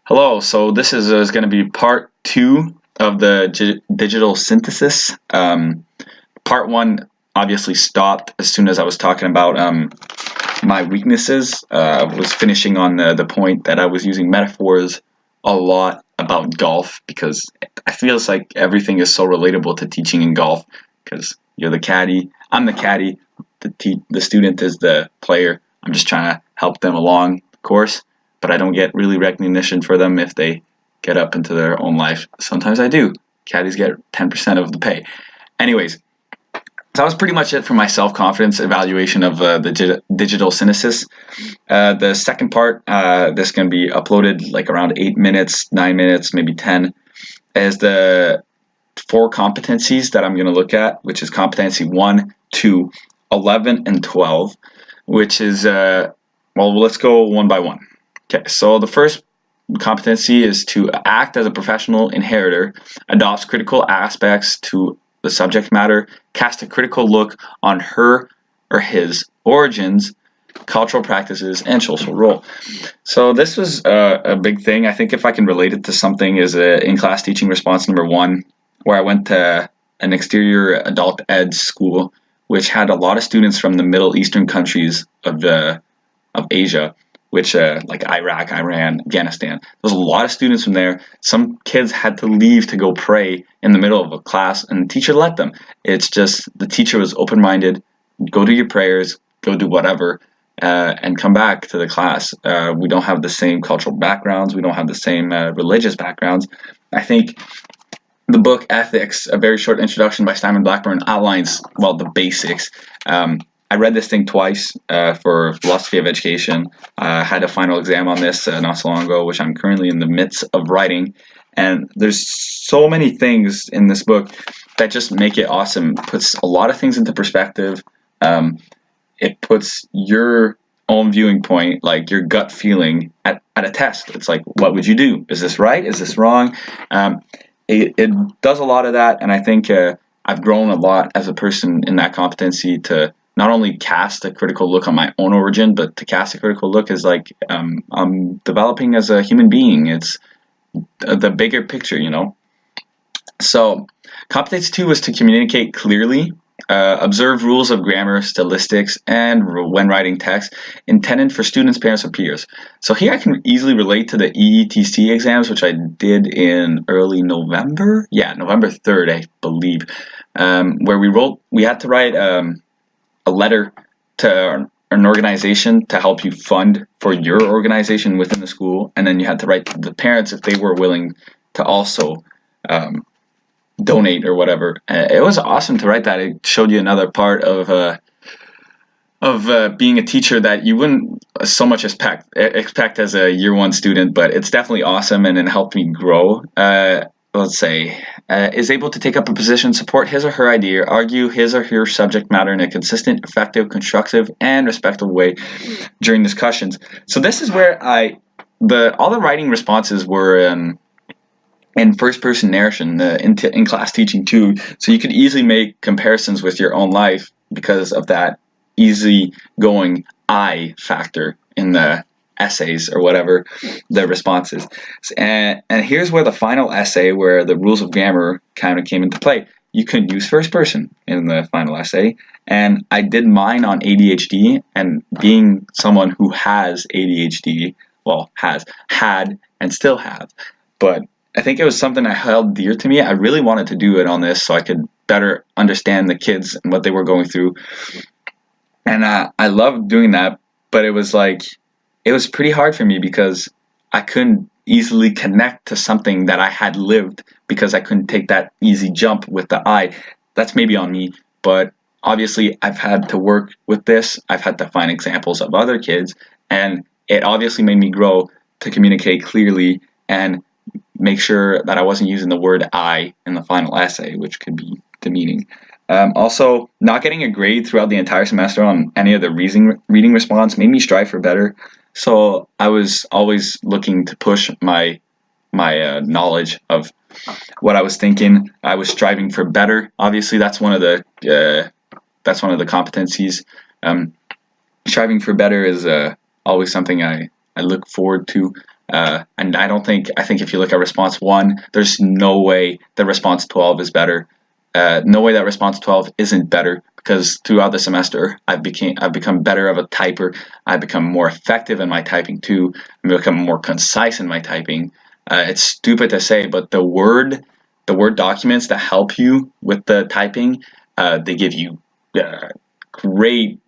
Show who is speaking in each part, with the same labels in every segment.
Speaker 1: Hello, so this is going to be part two of the digital synthesis. Part one obviously stopped as soon as I was talking about my weaknesses. I was finishing on the point that I was using metaphors a lot about golf because I feel like everything is so relatable to teaching in golf because you're the caddy, I'm the caddy, the student is the player. I'm just trying to help them along the course, but I don't get really recognition for them if they get up into their own life. Sometimes I do. Caddies get 10% of the pay. Anyways, so that was pretty much it for my self-confidence evaluation of the digital synthesis. The second part, this is going to be uploaded like around 8 minutes, 9 minutes, maybe 10, is the 4 competencies that I'm going to look at, which is competency 1, 2, 11, and 12, which is, well, let's go one by one. Okay, so the first competency is to act as a professional inheritor, adopts critical aspects to the subject matter, cast a critical look on her or his origins, cultural practices, and social role. So this was a big thing. I think if I can relate it to something is in-class teaching response number 1, where I went to an exterior adult ed school, which had a lot of students from the Middle Eastern countries of Asia, which like Iraq, Iran, Afghanistan. There's a lot of students from there. Some kids had to leave to go pray in the middle of a class, and the teacher let them. It's just the teacher was open-minded. Go do your prayers, go do whatever, and come back to the class. We don't have the same cultural backgrounds. We don't have the same religious backgrounds. I think the book Ethics, a very short introduction by Simon Blackburn, outlines, well, the basics. I read this thing twice for philosophy of education. I had a final exam on this not so long ago, which I'm currently in the midst of writing. And there's so many things in this book that just make it awesome. It puts a lot of things into perspective. It puts your own viewing point, like your gut feeling, at a test. It's like, what would you do? Is this right? Is this wrong? It does a lot of that, and I think I've grown a lot as a person in that competency to not only cast a critical look on my own origin, but to cast a critical look as like I'm developing as a human being. It's the bigger picture, you know. So competency 2 was to communicate clearly, observe rules of grammar, stylistics, and when writing text intended for students, parents, or peers. So here I can easily relate to the EETC exams, which I did in early November. Yeah, November 3rd, I believe, where we had to write a letter to an organization to help you fund for your organization within the school, and then you had to write to the parents if they were willing to also donate or whatever. It was awesome to write that. It showed you another part of being a teacher that you wouldn't so much expect as a year 1 student, but it's definitely awesome, and it helped me grow. Let's say, is able to take up a position, support his or her idea, argue his or her subject matter in a consistent, effective, constructive, and respectful way during discussions. So this is where all the writing responses were in first-person narration in class teaching too, so you could easily make comparisons with your own life because of that easy-going I factor in the essays or whatever the responses. And here's where the final essay, where the rules of grammar kind of came into play. You couldn't use first person in the final essay, and I did mine on ADHD, and being someone who has ADHD, well, had and still have, but I think it was something I held dear to me. I really wanted to do it on this so I could better understand the kids and what they were going through. And I loved doing that, but it was pretty hard for me because I couldn't easily connect to something that I had lived because I couldn't take that easy jump with the I. That's maybe on me, but obviously I've had to work with this. I've had to find examples of other kids, and it obviously made me grow to communicate clearly and make sure that I wasn't using the word I in the final essay, which could be demeaning. Also, not getting a grade throughout the entire semester on any of the reading response made me strive for better. So I was always looking to push my knowledge of what I was thinking. I was striving for better. Obviously, that's one of the competencies. Striving for better is always something I look forward to. And I think if you look at response 1, there's no way that response 12 is better. No way that response 12 isn't better, because throughout the semester I've become better of a typer. I've become more effective in my typing too. I've become more concise in my typing. It's stupid to say, but the Word documents that help you with the typing, they give you great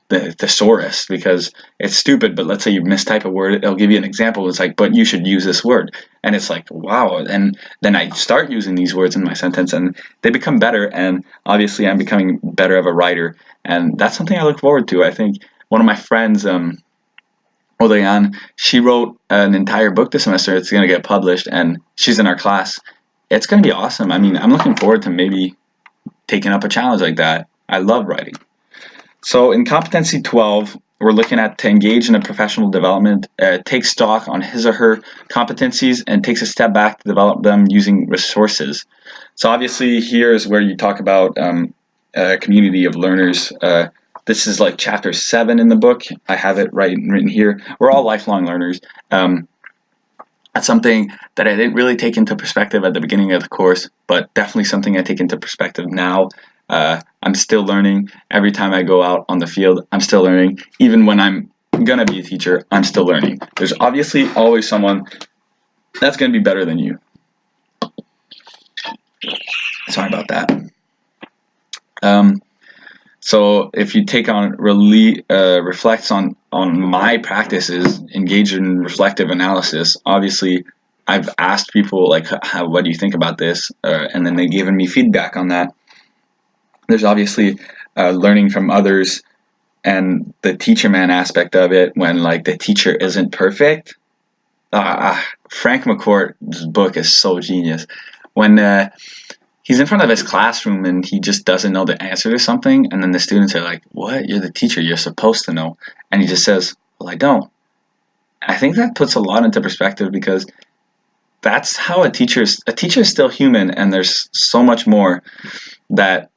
Speaker 1: thesaurus, because it's stupid, but let's say you mistype a word, it'll give you an example. It's like, but you should use this word, and it's like, wow. And then I start using these words in my sentence, and they become better. And obviously, I'm becoming better of a writer, and that's something I look forward to. I think one of my friends, Odayan, she wrote an entire book this semester. It's going to get published, and she's in our class. It's going to be awesome. I mean, I'm looking forward to maybe taking up a challenge like that. I love writing. So in competency 12, we're looking at to engage in a professional development, take stock on his or her competencies, and takes a step back to develop them using resources. So obviously here is where you talk about a community of learners. This is like chapter 7 in the book. I have it written here. We're all lifelong learners. That's something that I didn't really take into perspective at the beginning of the course, but definitely something I take into perspective now. I'm still learning. Every time I go out on the field, I'm still learning. Even when I'm going to be a teacher, I'm still learning. There's obviously always someone that's going to be better than you. Sorry about that. So if you take on reflects on my practices, engage in reflective analysis, obviously I've asked people like, what do you think about this? And then they've given me feedback on that. There's obviously learning from others and the teacher man aspect of it, when like the teacher isn't perfect. Frank McCourt's book is so genius. When he's in front of his classroom and he just doesn't know the answer to something, and then the students are like, what? You're the teacher, you're supposed to know. And he just says, well, I don't. I think that puts a lot into perspective, because that's how a teacher is still human, and there's so much more that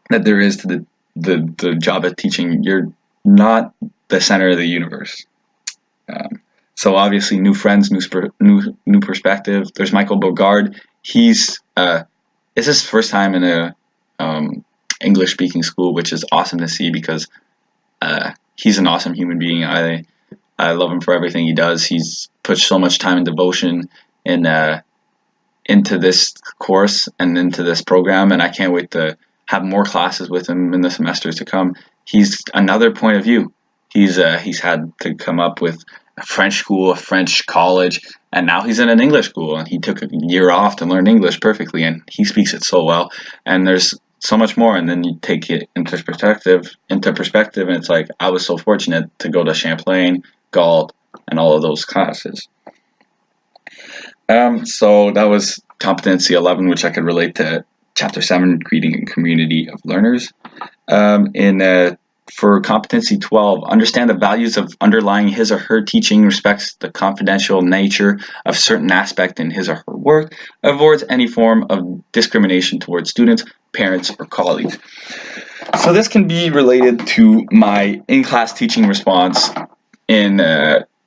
Speaker 1: there is to the job of teaching. You're not the center of the universe. So obviously, new friends, new perspective. There's Michael Bogard. It's his first time in a English speaking school, which is awesome to see, because he's an awesome human being. I love him for everything he does. He's put so much time and devotion into this course and into this program, and I can't wait to have more classes with him in the semesters to come. He's another point of view. He's had to come up with a French school, a French college, and now he's in an English school, and he took a year off to learn English perfectly, and he speaks it so well. And there's so much more, and then you take it into perspective, and it's like, I was so fortunate to go to Champlain, Galt, and all of those classes. So that was competency 11, which I could relate to chapter 7, creating a community of learners. For competency 12, understand the values of underlying his or her teaching, respects the confidential nature of certain aspect in his or her work, avoids any form of discrimination towards students, parents, or colleagues. So this can be related to my in-class teaching response in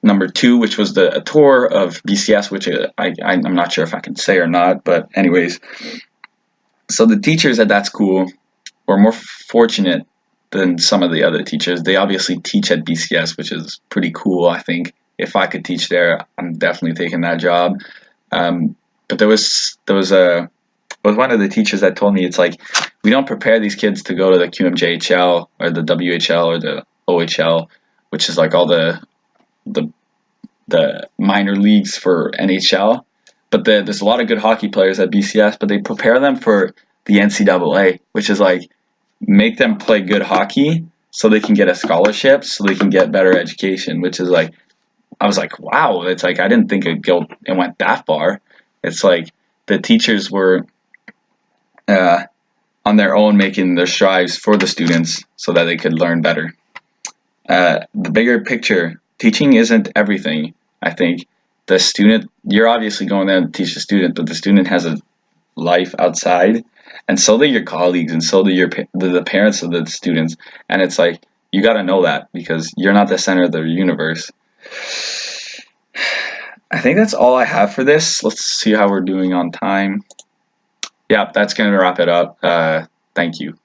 Speaker 1: number 2, which was a tour of BCS, which I'm not sure if I can say or not, but anyways. So the teachers at that school were more fortunate than some of the other teachers. They obviously teach at BCS, which is pretty cool. I think if I could teach there, I'm definitely taking that job. But there was one of the teachers that told me, it's like, we don't prepare these kids to go to the QMJHL or the WHL or the OHL, which is like all the minor leagues for NHL. But there's a lot of good hockey players at BCS, but they prepare them for the NCAA, which is like, make them play good hockey so they can get a scholarship, so they can get better education, which is like, I was like, wow, it's like, I didn't think it went that far. It's like the teachers were on their own making their strides for the students so that they could learn better. The bigger picture, teaching isn't everything. I think the student, you're obviously going there to teach the student, but the student has a life outside, and so do your colleagues, and so do the parents of the students. And it's like, you got to know that, because you're not the center of the universe. I think that's all I have for this. Let's see how we're doing on time. Yeah, that's going to wrap it up. Thank you.